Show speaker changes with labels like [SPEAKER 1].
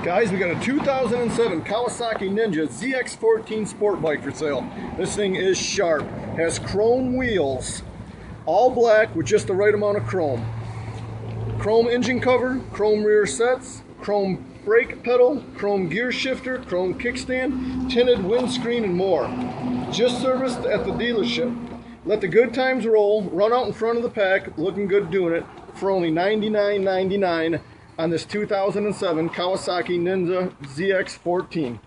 [SPEAKER 1] Guys, we got a 2007 Kawasaki Ninja ZX14 sport bike for sale. This thing is sharp, has chrome wheels, all black with just the right amount of chrome. Chrome engine cover, chrome rear sets, chrome brake pedal, chrome gear shifter, chrome kickstand, tinted windscreen, and more. Just serviced at the dealership. Let the good times roll, run out in front of the pack, looking good doing it, for only $99.99 on this 2007 Kawasaki Ninja ZX14.